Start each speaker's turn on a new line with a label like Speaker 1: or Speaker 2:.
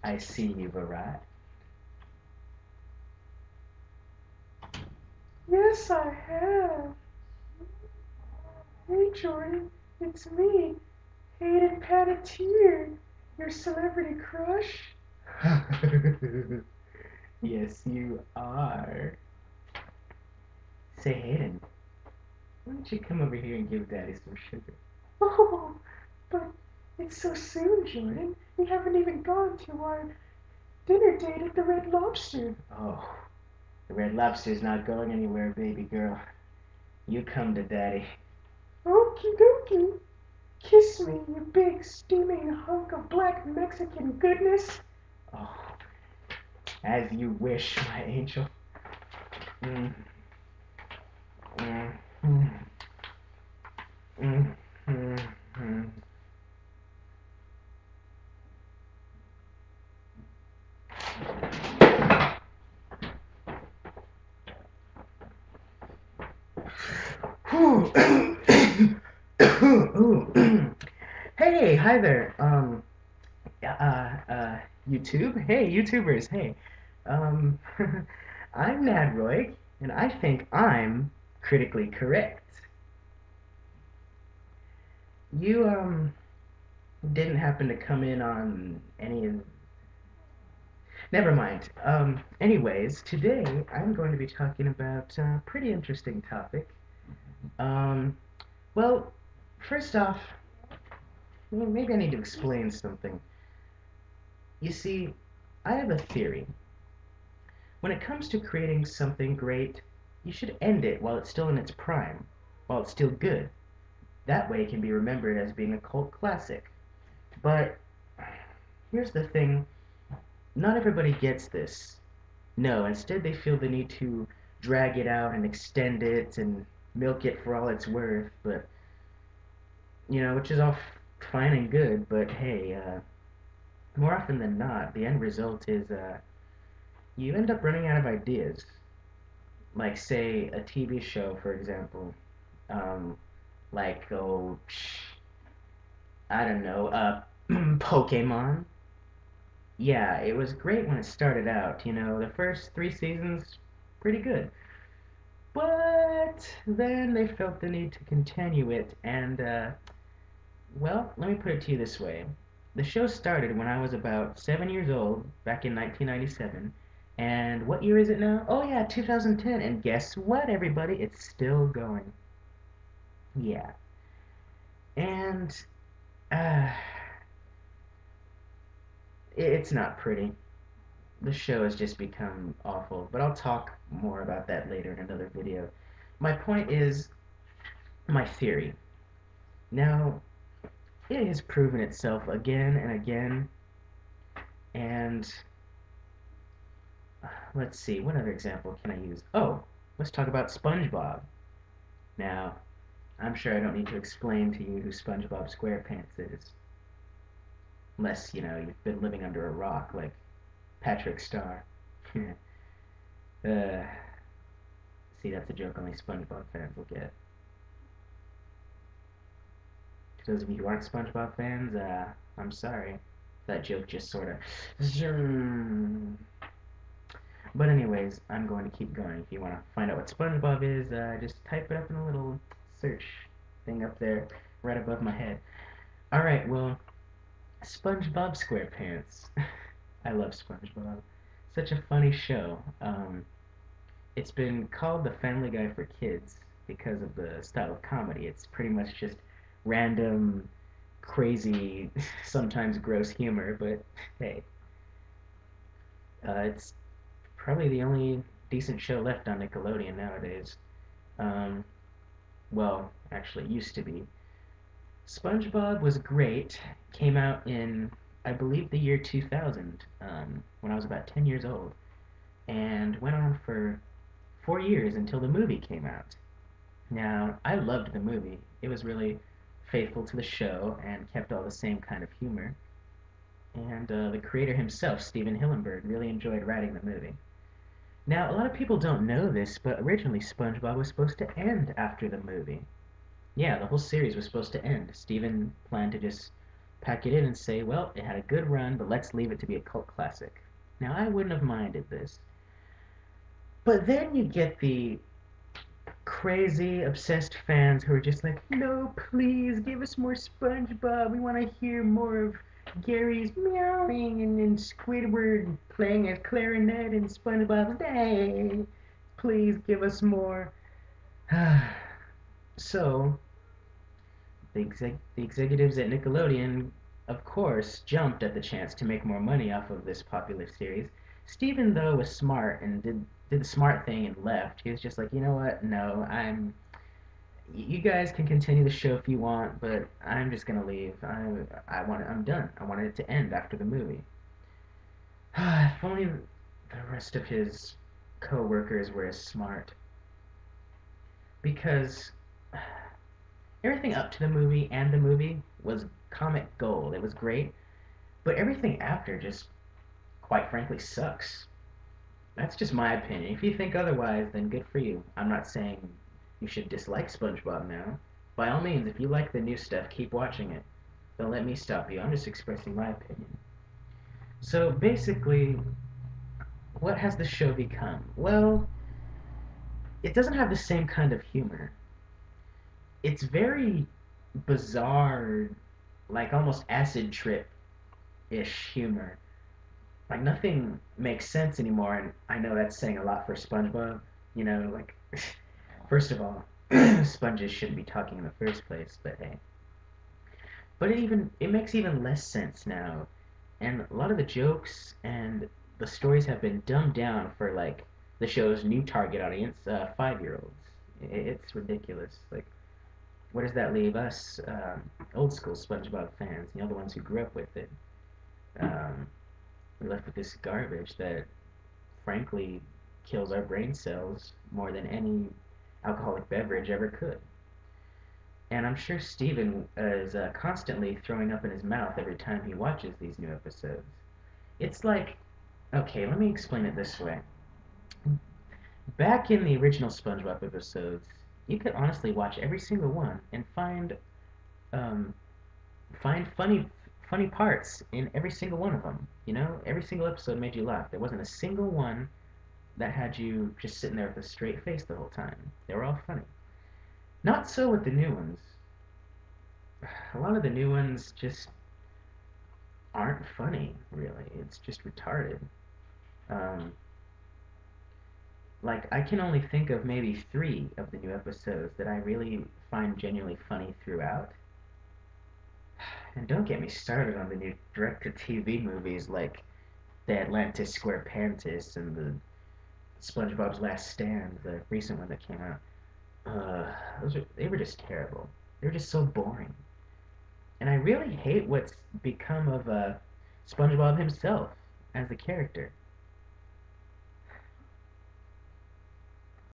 Speaker 1: I see you've arrived.
Speaker 2: Yes, I have. Hey, Jordan, it's me, Hayden Panettiere, your celebrity crush.
Speaker 1: Yes, you are. Say, Hayden, why don't you come over here and give Daddy some sugar?
Speaker 2: Oh, but it's so soon, Jordan. We haven't even gone to our dinner date at the Red Lobster.
Speaker 1: Oh, the Red Lobster's not going anywhere, baby girl. You come to Daddy.
Speaker 2: Okie dokie. Kiss me, you big steaming hunk of black Mexican goodness.
Speaker 1: Oh, as you wish, my angel. Mm, mm, mm, mm, mm, mm. Hey, hi there. YouTube. Hey, YouTubers. Hey, um, I'm NADROIG, and I think I'm critically correct. You didn't happen to come in on any of. Never mind. Anyways, today I'm going to be talking about a pretty interesting topic. Um, well, first off, maybe I need to explain something. You see, I have a theory. When it comes to creating something great, you should end it while it's still in its prime, while it's still good. That way it can be remembered as being a cult classic. But here's the thing, not everybody gets this. No, instead they feel the need to drag it out and extend it and milk it for all it's worth, but which is all fine and good, but hey, more often than not, the end result is you end up running out of ideas. Like, say, a TV show, for example, um, like, oh, I don't know, Pokemon. Yeah, it was great when it started out. The first three seasons, pretty good. But then they felt the need to continue it, and, well, let me put it to you this way. The show started when I was about 7 years old, back in 1997, and what year is it now? Oh, yeah, 2010, and guess what, everybody? It's still going. Yeah. And, uh, it's not pretty. The show has just become awful, but I'll talk more about that later in another video. My point is my theory. Now, it has proven itself again and again, and let's see, what other example can I use? Oh, let's talk about SpongeBob. Now, I'm sure I don't need to explain to you who SpongeBob SquarePants is, unless, you've been living under a rock like Patrick Star. uh, See, that's a joke only SpongeBob fans will get. To those of you who aren't SpongeBob fans, I'm sorry. That joke just sort of. But anyways, I'm going to keep going. If you want to find out what SpongeBob is, just type it up in a little search thing up there, right above my head. All right, well, SpongeBob SquarePants. I love SpongeBob. Such a funny show. It's been called the Family Guy for kids because of the style of comedy. It's pretty much just random, crazy, sometimes gross humor, but hey, it's probably the only decent show left on Nickelodeon nowadays. Um, well, actually, it used to be. SpongeBob was great. Came out in, I believe, the year 2000, when I was about 10 years old, and went on for 4 years until the movie came out. Now, I loved the movie. It was really faithful to the show and kept all the same kind of humor. And the creator himself, Steven Hillenburg, really enjoyed writing the movie. Now, a lot of people don't know this, but originally SpongeBob was supposed to end after the movie. Yeah, the whole series was supposed to end. Steven planned to just pack it in and say, well, it had a good run, but let's leave it to be a cult classic. Now, I wouldn't have minded this. But then you get the crazy, obsessed fans who are just like, no, please give us more SpongeBob. We want to hear more of Gary's meowing and Squidward playing a clarinet and SpongeBob's day. Please give us more. So, the executives at Nickelodeon, of course, jumped at the chance to make more money off of this popular series. Steven, though, was smart and did the smart thing and left. He was just like, you know what? No, you guys can continue the show if you want, but I'm just gonna leave. I'm done. I wanted it to end after the movie. If only the rest of his co-workers were as smart, because everything up to the movie and the movie was comic gold. It was great, but everything after just, quite frankly, sucks. That's just my opinion. If you think otherwise, then good for you. I'm not saying you should dislike SpongeBob now. By all means, if you like the new stuff, keep watching it. Don't let me stop you. I'm just expressing my opinion. So basically, what has the show become? Well, it doesn't have the same kind of humor. It's very bizarre, like almost acid trip ish humor. Like nothing makes sense anymore, and I know that's saying a lot for SpongeBob. You know, like first of all, sponges shouldn't be talking in the first place, but hey. But it makes even less sense now, and a lot of the jokes and the stories have been dumbed down for like the show's new target audience, 5-year-olds. It's ridiculous. Like, where does that leave us, old school SpongeBob fans? You know, the ones who grew up with it. Um, we're left with this garbage that, frankly, kills our brain cells more than any alcoholic beverage ever could. And I'm sure Steven is constantly throwing up in his mouth every time he watches these new episodes. It's like, okay, let me explain it this way. Back in the original SpongeBob episodes, you could honestly watch every single one and um, find funny parts in every single one of them. You know, every single episode made you laugh. There wasn't a single one that had you just sitting there with a straight face the whole time. They were all funny. Not so with the new ones. A lot of the new ones just aren't funny, really. It's just retarded. Um, like, I can only think of maybe 3 of the new episodes that I really find genuinely funny throughout. And don't get me started on the new direct-to-TV movies like the Atlantis Square Pantis and the SpongeBob's Last Stand, the recent one that came out. They were just terrible. They were just so boring. And I really hate what's become of SpongeBob himself as a character.